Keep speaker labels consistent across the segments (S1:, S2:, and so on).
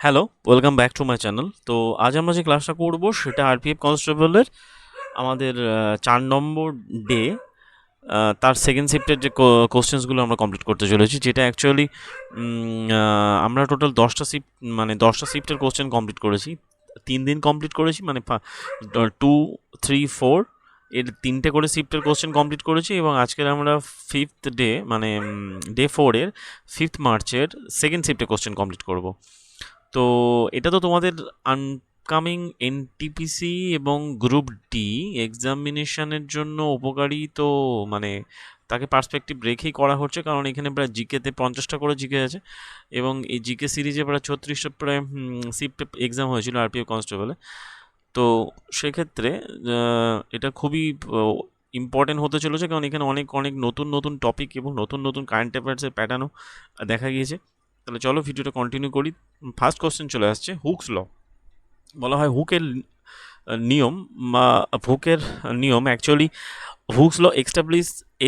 S1: Hello, welcome back to my channel. তো আজ আমরা যে ক্লাসটা করব সেটা আরপিএফ কনস্টেবলের আমাদের 4 নম্বর ডে তার সেকেন্ড শিফটের যে কোশ্চেন্সগুলো আমরা কমপ্লিট করতে চলেছি, যেটা অ্যাকচুয়ালি আমরা টোটাল 10টা শিফট মানে 10টা শিফটের কোশ্চেন কমপ্লিট করেছি। 3 দিন কমপ্লিট করেছি, মানে 2, 3, 4 এর 3টে করে শিফটের কোশ্চেন কমপ্লিট করেছি, এবং আজকের আমরা ফিফথ ডে মানে ডে 4 এর 5th মার্চের সেকেন্ড শিফটের কোশ্চেন কমপ্লিট করব। তো এটা তো তোমাদের আনকামিং এনটিপিসি এবং গ্রুপ ডি এক্সামিনেশনের জন্য উপকারী। তো মানে তাকে পার্সপেক্টিভ রেখেই করা হচ্ছে, কারণ এখানে প্রায় জিকেতে 50টা করে জিকে আছে, এবং এই জিকে সিরিজে প্রায় 36টা প্রায় শিফট এক্সাম হয়েছিল আরপিএফ কনস্টেবলে। তো সেক্ষেত্রে এটা খুবই ইম্পর্টেন্ট হতে চলেছে, কারণ এখানে অনেক অনেক নতুন নতুন টপিক এবং নতুন নতুন কারেন্ট অ্যাফেয়ার্সের প্যাটার্নও দেখা গিয়েছে। তাহলে চলো ভিডিওটা কন্টিনিউ করি। ফার্স্ট কোশ্চেন চলে আসছে, হুকস ল। বলা হয় হুকের নিয়ম বা হুকের নিয়ম actually Hooke's law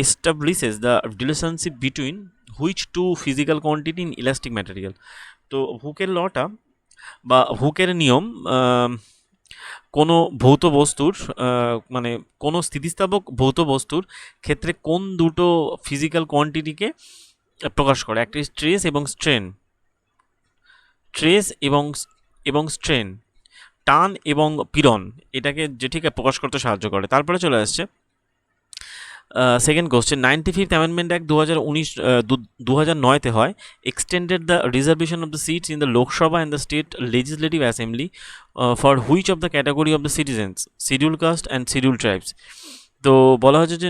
S1: establishes the relationship between which two physical quantity in elastic material। তো হুকের লটা বা হুকের নিয়ম কোনো ভৌত বস্তুর মানে কোনো স্থিতিস্থাপক ভৌত বস্তুর ক্ষেত্রে কোন দুটো ফিজিক্যাল কোয়ান্টিটিকে প্রকাশ করে। একটি স্ট্রেস এবং স্ট্রেন, এবং স্ট্রেন, টান এবং পীড়ন, এটাকে যেটিকে প্রকাশ করতে সাহায্য করে। তারপরে চলে আসছে second question, 95th amendment act 2009-তে হয়, extended the reservation of the seats in the Lok Sabha and the state legislative assembly for which of the category of the citizens, scheduled caste and scheduled tribes. তো বলা হয়েছে যে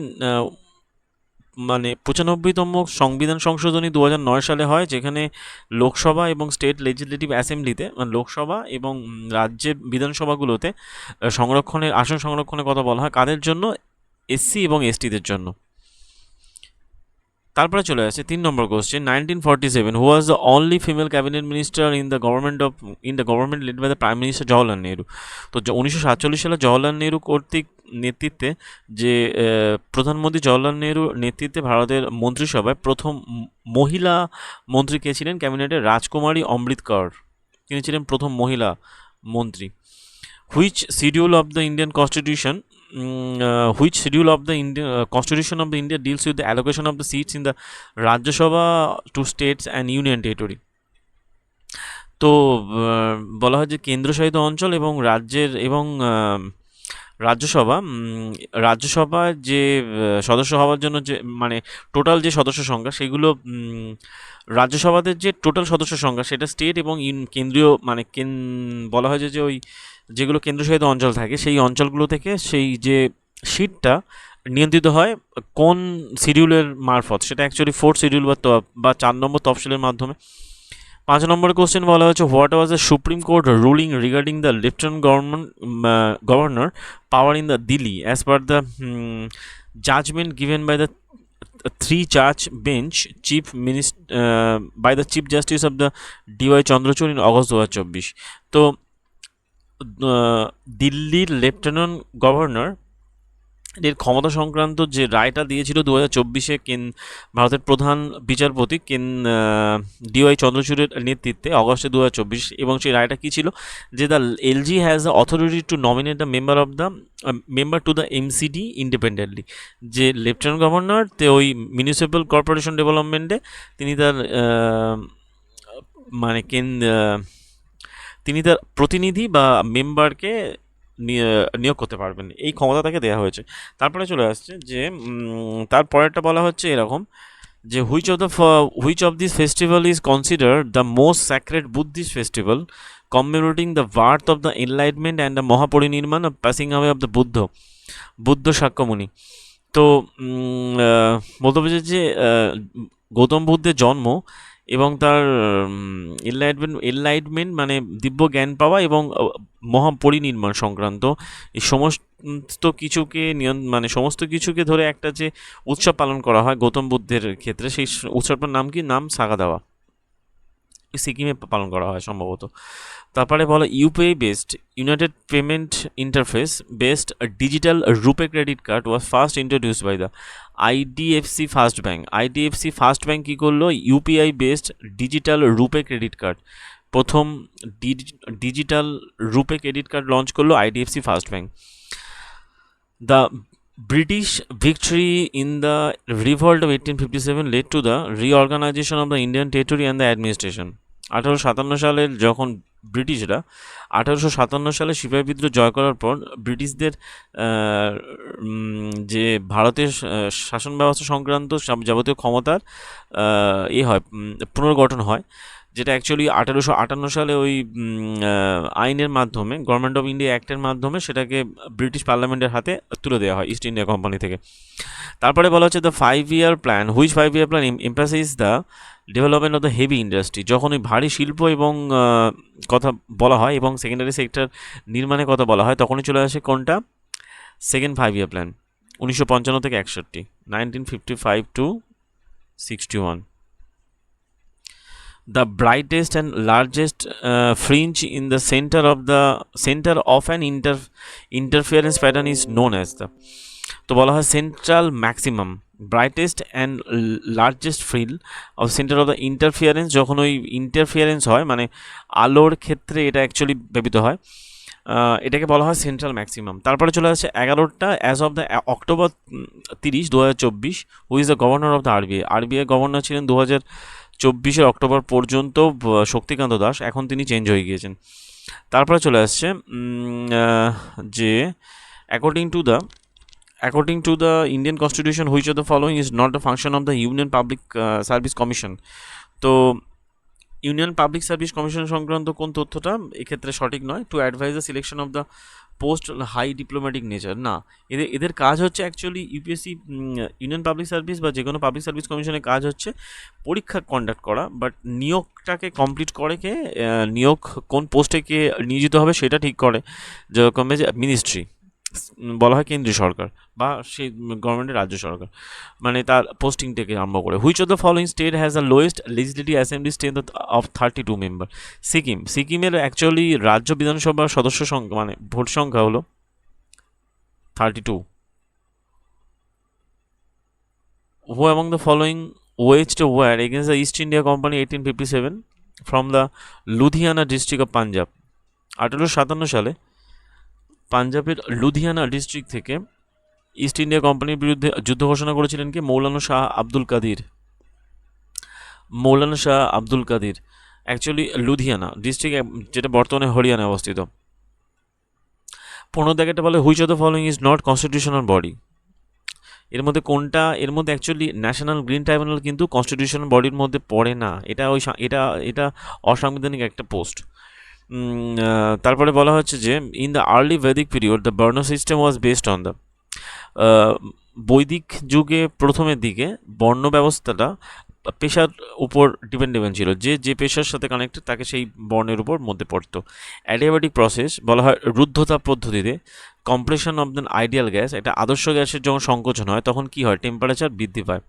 S1: মানে 95তম সংবিধান সংশোধনী 2009 সালে হয়, যেখানে লোকসভা এবং স্টেট লেজিসলেটিভ অ্যাসেম্বলিতে, মানে লোকসভা এবং রাজ্যের বিধানসভাগুলোতে সংরক্ষণের আসন সংরক্ষণের কথা বলা হয় কাদের জন্য? এসসি এবং এসটিদের জন্য। তারপরে চলে আসছে 3 নম্বর question, 1947 who was the only female cabinet minister in the government led by the prime minister Jawaharlal Nehru. তো 1947 সালে জওহরলাল নেহরু কর্তৃক নেতৃত্বে যে প্রধানমন্ত্রী জওহরলাল নেহরু নেতৃত্বে ভারতের মন্ত্রিসভায় প্রথম মহিলা মন্ত্রী কে ছিলেন ক্যাবিনেটের? রাজকুমারী অমৃত কর, তিনি ছিলেন প্রথম মহিলা মন্ত্রী। Which schedule of the Indian constitution which schedule of the Indian Constitution of the India deals with the allocation of the seats in the Rajya Sabha to states and union territory? তো বলা হয় যে কেন্দ্রশাসিত অঞ্চল এবং রাজ্যের এবং রাজ্যসভা রাজ্যসভার যে সদস্য হওয়ার জন্য যে মানে টোটাল যে সদস্য সংখ্যা, সেগুলো রাজ্যসভাদের যে টোটাল সদস্য সংখ্যা সেটা স্টেট এবং কেন্দ্রীয় মানে বলা হয় যে ওই যেগুলো কেন্দ্রশাসিত অঞ্চল থাকে সেই অঞ্চলগুলো থেকে সেই যে সিটটা নিয়ন্ত্রিত হয় কোন শিডিউলের মারফত, সেটা অ্যাকচুয়ালি 4th শিডিউল বা 4 নম্বর তফসিলের মাধ্যমে। 5 নম্বর কোশ্চেন বলা হচ্ছে, what was the supreme court ruling regarding the lieutenant governor power in the Delhi as per the judgement given by the 3 judge bench chief by the chief justice of the DY Chandrachud in August 2024। তো দিল্লির lieutenant governor এর ক্ষমতা সংক্রান্ত যে রায়টা দিয়েছিল 2024-এ ভারতের প্রধান বিচারপতি DY চন্দ্রচূড়ের নেতৃত্বে অগস্টে 2024, এবং সেই রায়টা কী ছিল? যে the LG has the authority two nominate the member to the MCD independently. যে লেফটেন্যান্ট গভর্নর ওই মিউনিসিপ্যাল কর্পোরেশন ডেভেলপমেন্টে তিনি তার মানে তিনি তার প্রতিনিধি বা মেম্বারকে নিয়োগ করতে পারবেন, এই ক্ষমতা তাকে দেওয়া হয়েছে। তারপরে চলে আসছে যে তারপরেরটা বলা হচ্ছে এরকম যে which of this festival is consider the most sacred Buddhist festival commemorating the birth of the enlightenment and the Mahaparinirvana of passing away of the Buddha Shakyamuni. তো বলতে হবে যে গৌতম বুদ্ধের জন্ম এবং তার এনলাইটমেন্ট মানে দিব্য জ্ঞান পাওয়া এবং মহাপরিনির্মাণ সংক্রান্ত এই সমস্ত কিছুকে মানে সমস্ত কিছুকে ধরে একটা যে উৎসব পালন করা হয় গৌতম বুদ্ধের ক্ষেত্রে, সেই উৎসবটার নাম কি? নাম সাগা দাওয়া, সিকিমে পালন করা হয় সম্ভবত। তারপরে বলো, UPI based united payment interface based digital RuPay credit card was first introduce by the IDFC first bank. IDFC first bank কী করলো? UPI based digital RuPay credit card প্রথম digital RuPay credit card launch করলো IDFC first bank. The British victory in the revolt of 1857 led to the reorganization of the Indian territory and the administration. 1857 সালের যখন ব্রিটিশরা 1857 সালে সিপাহী বিদ্রোহ জয় করার পর ব্রিটিশদের যে ভারতের শাসন ব্যবস্থা সংক্রান্ত যাবতীয় ক্ষমতার হয় পুনর্গঠন হয়, যেটা অ্যাকচুয়ালি 1858 সালে ওই আইনের মাধ্যমে, গভর্নমেন্ট অফ ইন্ডিয়া অ্যাক্টের মাধ্যমে সেটাকে ব্রিটিশ পার্লামেন্টের হাতে তুলে দেওয়া হয় ইস্ট ইন্ডিয়া কোম্পানি থেকে। তারপরে বলা হচ্ছে the 5-year plan, which 5-year plan emphasise the development of the heavy industry. যখন ওই ভারী শিল্প এবং কথা বলা হয় এবং সেকেন্ডারি সেক্টর নির্মাণের কথা বলা হয়, তখনই চলে আসে কোনটা? সেকেন্ড 5-year প্ল্যান, 1955 থেকে 61, 1955 to 61. The brightest and largest fringe in the center of an interference pattern is known as the, তো বলা হয় central maximum, brightest and largest frill of centre of the interference. যখন ওই interference হয় মানে আলোর ক্ষেত্রে এটা অ্যাকচুয়ালি ব্যবহৃত হয়, এটাকে বলা হয় সেন্ট্রাল ম্যাক্সিমাম। তারপরে চলে আসছে 11টা as of the October 30, 2024, who is the governor of the RBI governor ছিলেন 2024 অক্টোবর পর্যন্ত শক্তিকান্ত দাস, এখন তিনি চেঞ্জ হয়ে গিয়েছেন। তারপরে চলে আসছে যে according to the Indian Constitution, which of the following is not the function of the Union Public Service Commission? তো ইউনিয়ন পাবলিক সার্ভিস কমিশন সংক্রান্ত কোন তথ্যটা এক্ষেত্রে সঠিক নয়? To advise the selection of the post high diplomatic nature, না, এদের কাজ হচ্ছে actually UPSC union public service বা যে কোনো পাবলিক সার্ভিস কমিশনের কাজ হচ্ছে পরীক্ষা কন্ডাক্ট করা, বাট নিয়োগটাকে কমপ্লিট করে কে, নিয়োগ কোন পোস্টে কে নিয়োজিত হবে সেটা ঠিক করে যেরকম যে মিনিস্ট্রি বলা হয় কেন্দ্রীয় সরকার বা সেই গভর্নমেন্টের রাজ্য সরকার, মানে তার পোস্টিং থেকে আরম্ভ করে। Which of the following state has the lowest legislative assembly strength of 32 member? সিকিমের অ্যাকচুয়ালি রাজ্য বিধানসভার সদস্য সংখ্যা মানে ভোট সংখ্যা হলো 32। Who among the following waged a war against the East India Company 1857 from the Ludhiana district of Punjab? 1857 সালে পাঞ্জাবের লুধিয়ানা ডিস্ট্রিক্ট থেকে ইস্ট ইন্ডিয়া কোম্পানির বিরুদ্ধে যুদ্ধ ঘোষণা করেছিলেন কি? মৌলানা শাহ আব্দুল কাদির। অ্যাকচুয়ালি লুধিয়ানা ডিস্ট্রিক্ট, যেটা বর্তমানে হরিয়ানায় অবস্থিত। 15 দাগেরটা বলে which of the following is not constitutional body? এর মধ্যে কোনটা? এর মধ্যে অ্যাকচুয়ালি ন্যাশনাল গ্রিন ট্রাইব্যুনাল কিন্তু কনস্টিটিউশনাল বডির মধ্যে পড়ে না, এটা অসাংবিধানিক একটা পোস্ট। তারপরে বলা হচ্ছে যে in the early Vedic period the varna system was based on the, বৈদিক যুগে প্রথমের দিকে বর্ণ ব্যবস্থাটা পেশার উপর ডিপেন্ডেবল ছিল, যে পেশার সাথে কানেক্টেড তাকে সেই বর্ণের উপর মধ্যে পড়তো। অ্যাডিয়াবেটিক প্রসেস বলা হয় রুদ্ধতাপ পদ্ধতিতে। Compression of the ideal gas, একটা আদর্শ গ্যাসের যখন সংকোচন হয় তখন কি হয়? টেম্পারেচার বৃদ্ধি পায়।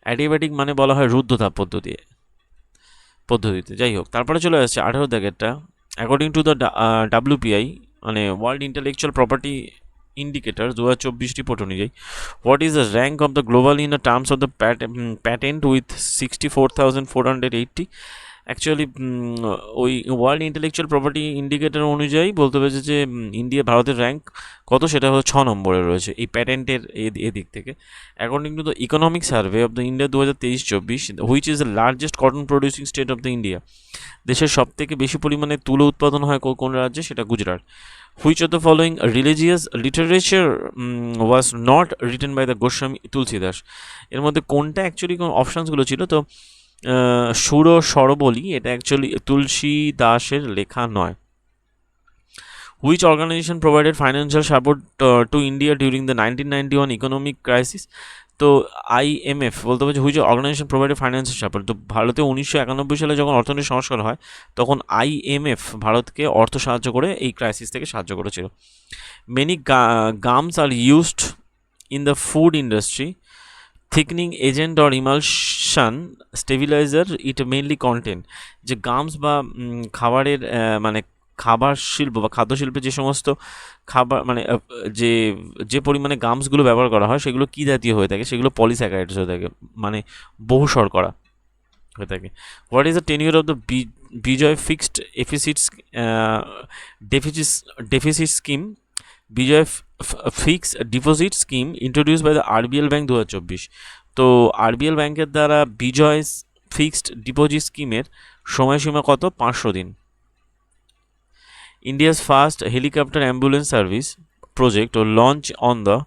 S1: অ্যাডিয়াবেটিক মানে বলা হয় রুদ্ধতাপ পদ্ধতিতে। যাই হোক, তারপরে চলে আসছে 18 দাগেরটা, অ্যাকর্ডিং টু দ্য WPI মানে world intellectual property indicator 2024 report অনুযায়ী, what is the rank of the global in the terms of the patent with 64,480? Actually ওই ওয়ার্ল্ড ইন্টেলেকচুয়াল প্রপার্টি ইন্ডিকেটার অনুযায়ী বলতে পেরেছে যে ইন্ডিয়া, ভারতের র্যাঙ্ক কত? সেটা হলো 6 নম্বরে রয়েছে এই প্যাটেন্টের এদিক থেকে। According to the economic survey of the India 2023-24, which is the largest cotton producing state of the India? দেশের সবথেকে বেশি পরিমাণে তুলো উৎপাদন হয় কোন রাজ্যে? সেটা Gujarat. Which of the following religious literature was not written by the Goswami Tulsidas? এর মধ্যে কোনটা অ্যাকচুয়ালি কোন অপশানসগুলো ছিল? তো সুর সরবলি, এটা অ্যাকচুয়ালি তুলসী দাসের লেখা নয়। Which organisation provided financial support to India during the 1991 economic crisis? তো IMF বলতে পারছি which organisation provided financial support. তো ভারতে 1991 সালে যখন অর্থনৈতিক সংস্কার হয় তখন IMF ভারতকে অর্থ সাহায্য করে এই ক্রাইসিস থেকে সাহায্য করেছিল। Many gums are used in the food industry, thickening agent or emulsion stabiliser it mainly content. যে গামস বা খাবারের মানে খাবার শিল্প বা খাদ্য শিল্পে যে সমস্ত খাবার মানে যে পরিমাণে গামসগুলো ব্যবহার করা হয় সেগুলো কী জাতীয় হয়ে থাকে? সেগুলো পলিস্যাকারাইডস হয়ে থাকে, মানে বহু শর্করা হয়ে থাকে। What is the tenure of the Vijay fixed deficit deficit scheme, Vijay fixed deposit scheme introduce by the RBL bank 2024। তো আরবিএল ব্যাংকের দ্বারা বিজয় ফিক্সড ডিপোজিট স্কিমের সময়সীমা কত? 500 দিন। India's first helicopter ambulance service project ও লঞ্চ অন দ্য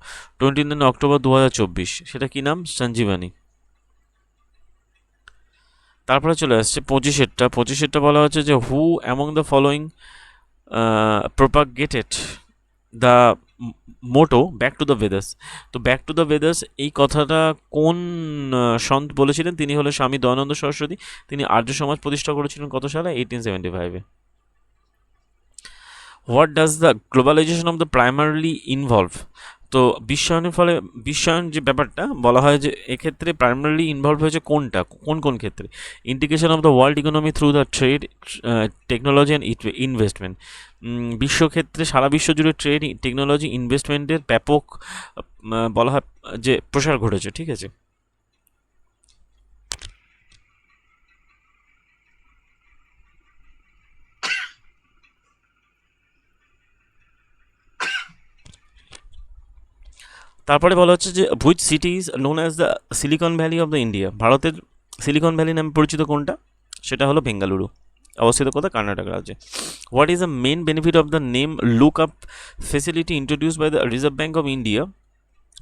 S1: 29 অক্টোবর 2024, সেটা কি নাম? সঞ্জীবনী। তারপরে চলে আসছে 25 বলা হচ্ছে যে who among the following propagated the motto back to the Vedas. তো ব্যাক টু দ্য বেদাস এই কথাটা কোন সন্ত বলেছিলেন? তিনি হলেন স্বামী দয়ানন্দ সরস্বতী। তিনি আর্য সমাজ প্রতিষ্ঠা করেছিলেন কত সালে? 1875-এ। What does the globalisation of the primarily involve? তো বিশ্বায়ন যে ব্যাপারটা বলা হয় যে এক্ষেত্রে প্রাইমারিলি ইনভলভ হয়েছে কোনটা, কোন ক্ষেত্রে? Integration of the world economy through the trade, technology and investment. বিশ্বক্ষেত্রে সারা বিশ্ব জুড়ে ট্রেড, টেকনোলজি, ইনভেস্টমেন্টের ব্যাপক বলা হয় যে প্রসার ঘটেছে, ঠিক আছে। তারপরে বলা হচ্ছে যে which city is known as the silicon valley of the India? ভারতের সিলিকন ভ্যালি নামে পরিচিত কোনটা? সেটা হলো বেঙ্গালুরু, অবস্থিত কোথায়? কর্ণাটক রাজ্যে। What is the main benefit of the name look up facility introduced by the reserve bank of India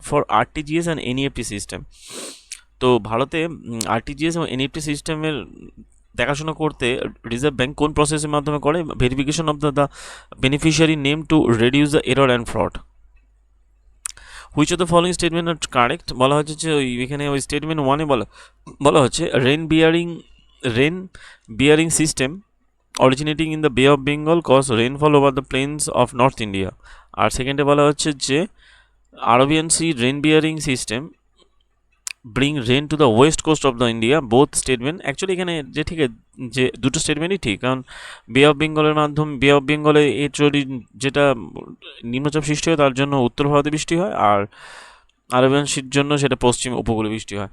S1: for RTGS and NEFT system? তো ভারতে আরটিজিএস এবং এনইএফটি সিস্টেমের দেখাশোনা করতে রিজার্ভ ব্যাঙ্ক কোন প্রসেসের মাধ্যমে করে? Verification of the beneficiary name to reduce the error and fraud. Which of the following statement are correct? বলা হচ্ছে যে এখানে ওই স্টেটমেন্ট 1-এ বলা হচ্ছে rain bearing system originating in the Bay of Bengal cause rainfall over the plains of north India. আর সেকেন্ডে বলা হচ্ছে যে Arabian sea rain bearing system bring rain to the west coast of the India. Both statement actually এখানে যে ঠিক আছে যে দুটো স্টেটমেন্টই ঠিক, কারণ বে অফ বেঙ্গলে যেটা নিম্নচাপ সৃষ্টি হয় তার জন্য উত্তর ভারতে বৃষ্টি হয়, আর আরবিয়ান সির জন্য সেটা পশ্চিম উপকূলে বৃষ্টি হয়।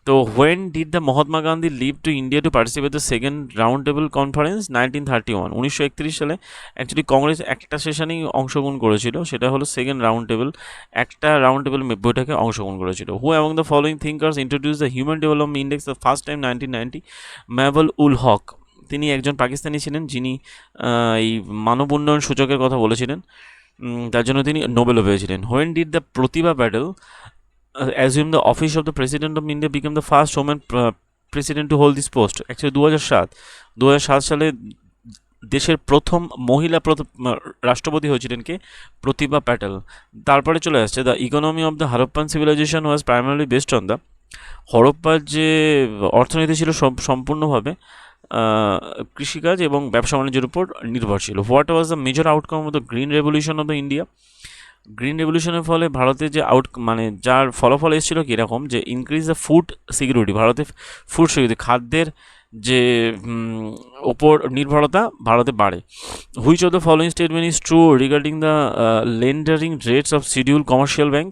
S1: তো when did the Mahatma Gandhi leave to India to participate the second round table conference? 1931, 1931 সালে। অ্যাকচুয়ালি কংগ্রেস একটা সেশনেই অংশগ্রহণ করেছিল, সেটা হলো সেকেন্ড রাউন্ড টেবল, একটা রাউন্ড টেবল বৈঠকে অংশগ্রহণ করেছিল। হু among the following thinkers introduce the human development index the first time 1990? Mahbubul ul Haq, তিনি একজন পাকিস্তানি ছিলেন যিনি এই মানব উন্নয়ন সূচকের কথা বলেছিলেন, তার জন্য তিনি নোবেলও পেয়েছিলেন। When did the Pratibha Patel assume the office of the president of India became the first woman president to hold this post? Actually 2007 সালে দেশের প্রথম মহিলা রাষ্ট্রপতি হয়েছিলেন কে? প্রতিভা প্যাটেল। তারপরে চলে আসছে the economy of the Harappan civilisation was primarily based on the, হরপ্পার যে অর্থনীতি ছিল সম্পূর্ণভাবে কৃষিকাজ এবং ব্যবসা বাণিজ্যের উপর নির্ভরশীল। What was the major outcome of the green revolution of the India? Green রেভলিউশনের ফলে ভারতে যে যার ফলাফল এসেছিল কীরকম, যে ইনক্রিজ দ্য ফুড সিকিউরিটি, ভারতে ফুড সিকিউরিটি খাদ্যের যে ওপর নির্ভরতা ভারতে বাড়ে। Which of the following statement is true regarding the lending rates of schedule commercial bank?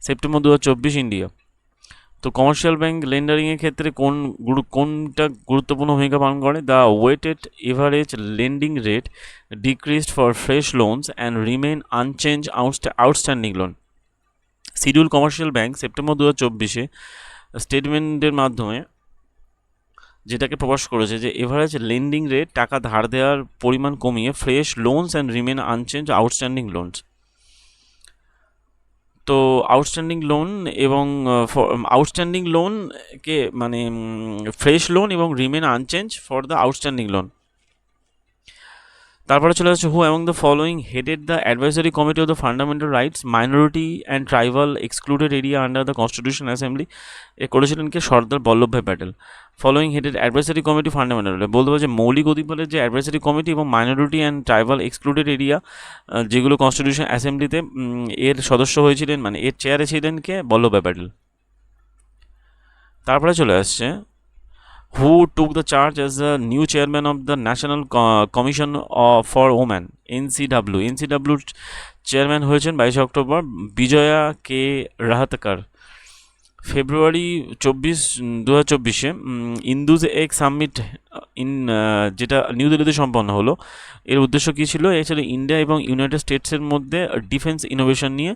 S1: September 2024 India. তো কমার্শিয়াল ব্যাঙ্ক লেন্ডারিংয়ের ক্ষেত্রে কোনটা গুরুত্বপূর্ণ ভূমিকা পালন করে? The weighted average lending rate decreased for fresh loans and remain unchanged outstanding loan. Schedule commercial bank September 2024-এ স্টেটমেন্টের মাধ্যমে যেটাকে প্রকাশ করেছে যে এভারেজ লেন্ডিং রেট, টাকা ধার দেওয়ার পরিমাণ কমিয়ে fresh loans and remain unchanged outstanding loans. তো আউটস্ট্যান্ডিং লোন এবং আউটস্ট্যান্ডিং লোনকে মানে ফ্রেশ লোন এবং remain unchanged for the outstanding loan. তারপরে চলে আসছে who among the following headed the advisory committee of the fundamental rights minority and tribal excluded area under the constitution assembly? এ করেছিলেন কে? Sardar Vallabhbhai Patel. Following headed advisory committee fundamental, বলতে পারছে মৌলিক অধিকারের যে অ্যাডভাইজারি কমিটি এবং minority and tribal excluded area যেগুলো কনস্টিটিউশন অ্যাসেম্বলিতে এর সদস্য হয়েছিলেন, মানে এর চেয়ারে ছিলেন কে? বল্লভভাই প্যাটেল। তারপরে চলে আসছে who took the charge as the new chairman of the national commission for woman? এনসিডাব্লিউর চেয়ারম্যান হয়েছেন 22 অক্টোবর বিজয়া কে রাহাতকার। ফেব্রুয়ারি 2024 ইন্দুজ এক সামিট যেটা নিউ দিল্লিতে সম্পন্ন হলো। এর উদ্দেশ্য কী ছিল? অ্যাকচুয়ালি ইন্ডিয়া এবং ইউনাইটেড স্টেটসের মধ্যে ডিফেন্স ইনোভেশন নিয়ে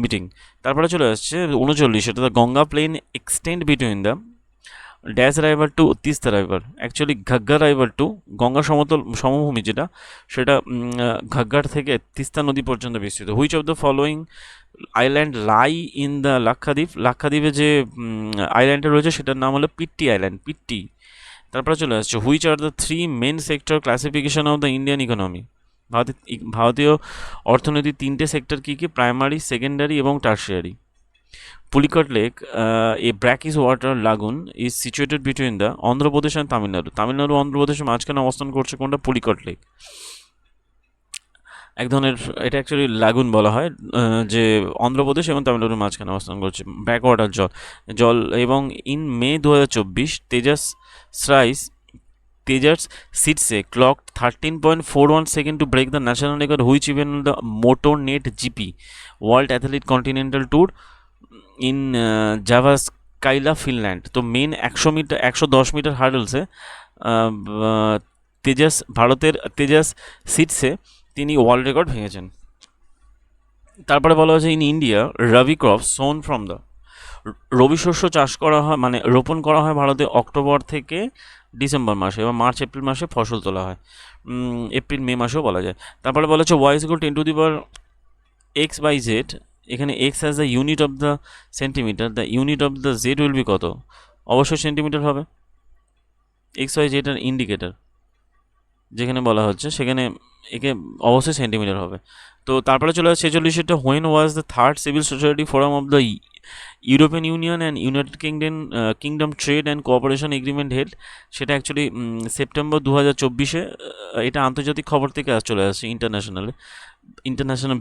S1: মিটিং। তারপরে চলে আসছে 39, এটা the Ganga plain extend between the dash river to Teesta river. Actually Ghaggar river to Ganga সমভূমি যেটা, সেটা ঘাগ্গার থেকে তিস্তা নদী পর্যন্ত বিস্তৃত। Which of the following island lie in the Lakshadweep? লাক্ষাদ্বীপে যে আইল্যান্ডটা রয়েছে সেটার নাম হলো পিট্টি আইল্যান্ড, পিট্টি। তারপরে চলে আসছে which are the 3 main sector classification of the Indian economy? ভারতীয় অর্থনীতির 3টে সেক্টর কী কী? প্রাইমারি, সেকেন্ডারি এবং tertiary. Pulicat lake, a brackish water lagoon is situated between the Andhra Pradesh and Tamil Nadu. Tamil Nadu অন্ধ্রপ্রদেশের মাঝখানে অবস্থান করছে কোনটা? পুলিকট লেক। এক ধরনের এটা অ্যাকচুয়ালি লাগুন বলা হয়, যে অন্ধ্রপ্রদেশ এবং তামিলনাড়ুর মাঝখানে অবস্থান করছে। ব্যাক ওয়াটার জল এবং in May 2024 Tejas Shirse clock 13.41 second to break the national record which even the Motonet GP world athlete continental tour in Jyvaskyla Finland. তো মেন 110 মিটার হার্ডলসে ভারতের তেজাস সিটসে তিনি ওয়ার্ল্ড রেকর্ড ভেঙেছেন। তারপরে বলা হয়েছে in India rabi crop sown from the, rabi শস্য চাষ করা হয় মানে রোপণ করা হয় ভারতে অক্টোবর থেকে ডিসেম্বর মাসে, এবং মার্চ এপ্রিল মাসে ফসল তোলা হয়, এপ্রিল মে মাসেও বলা যায়। তারপরে বলা হচ্ছে Y is equal to 10⁻x/z, এখানে x as the unit of the centimetre, the unit of the Z will be কত? অবশ্যই সেন্টিমিটার হবে। XY Z এর ইন্ডিকেটার যেখানে বলা হচ্ছে সেখানে একে অবশ্যই সেন্টিমিটার হবে। তো তারপরে চলে আসছে 46, when was the third civil society forum of the European union and United kingdom trade and cooperation agreement held? সেটা অ্যাকচুয়ালি সেপ্টেম্বর 2024। এটা আন্তর্জাতিক খবর থেকে চলে আসছে, ইন্টারন্যাশনাল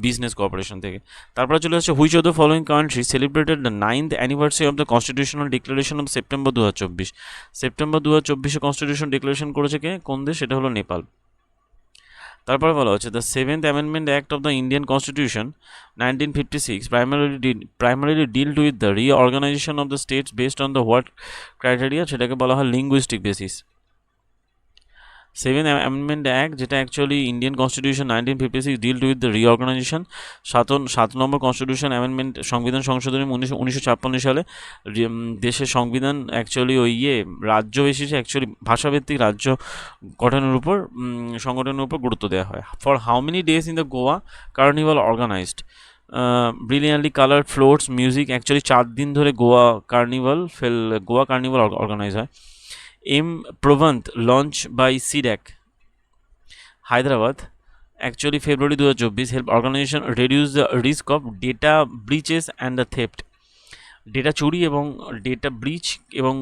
S1: বিজনেস কোঅপারেশন থেকে। তারপরে চলে আসছে which of the following country celebrated the 9th anniversary of the constitutional declaration of September 2024? September 2024 constitution declaration করেছে কে? কোন দেশ? সেটা হলো নেপাল। তারপরে বলা হচ্ছে the 7th amendment act of the Indian constitution 1956 primarily dealt with the reorganization of the states based on the what criteria? সেটাকে বলা হয় linguistic basis. 7th amendment act, যেটা actually Indian constitution 1956 deal with the reorganisation. 7 number constitution amendment সংবিধান সংশোধনী 1956 সালে দেশের সংবিধান actually রাজ্য বেসিসে অ্যাকচুয়ালি ভাষাভিত্তিক রাজ্য গঠনের উপর সংগঠনের উপর গুরুত্ব দেওয়া হয়। For how many days in the Goa carnival organised? Brilliantly coloured floats music, actually 4 দিন ধরে গোয়া কার্নিভাল অর্গানাইজ হয়। M Prabandh launch by CDAC Hyderabad, actually February 2024 help organisation reduce the risk of data breaches and the theft. Data চুরি এবং data breach এবং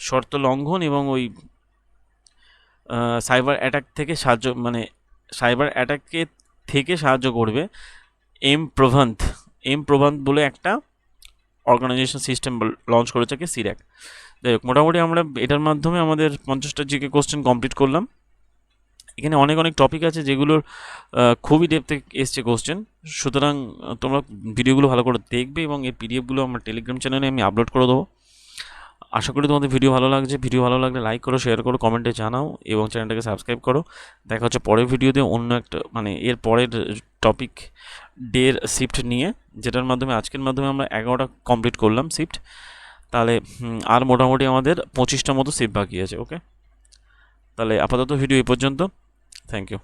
S1: শর্ত লঙ্ঘন এবং ওই সাইবার অ্যাটাক থেকে সাইবার অ্যাটাককে থেকে সাহায্য করবে এম প্রবন্ধ বলে একটা অর্গানাইজেশন সিস্টেম লঞ্চ করেছে কি সিড্যাক। যাই হোক, মোটামুটি আমরা এটার মাধ্যমে আমাদের 50টা জিকে কোশ্চেন কমপ্লিট করলাম। এখানে অনেক টপিক আছে যেগুলোর খুবই ডেপথে এসছে কোশ্চেন, সুতরাং তোমরা ভিডিওগুলো ভালো করে দেখবে এবং এই পিডিএফগুলো আমার টেলিগ্রাম চ্যানেলে আমি আপলোড করে দেবো। আশা করি তোমাদের ভিডিও ভালো লাগছে। ভিডিও ভালো লাগলে লাইক করো, শেয়ার করো, কমেন্টে জানাও এবং চ্যানেলটাকে সাবস্ক্রাইব করো। দেখা হচ্ছে পরের ভিডিওতে অন্য একটা এর পরের টপিক ডের শিফট নিয়ে, যেটার মাধ্যমে আজকের মাধ্যমে আমরা 11টা কমপ্লিট করলাম শিফট। তাহলে আর মোটামুটি আমাদের 25টা মতো শিফট বাকি আছে। ওকে, তাহলে আপাতত ভিডিও এই পর্যন্ত। Thank you.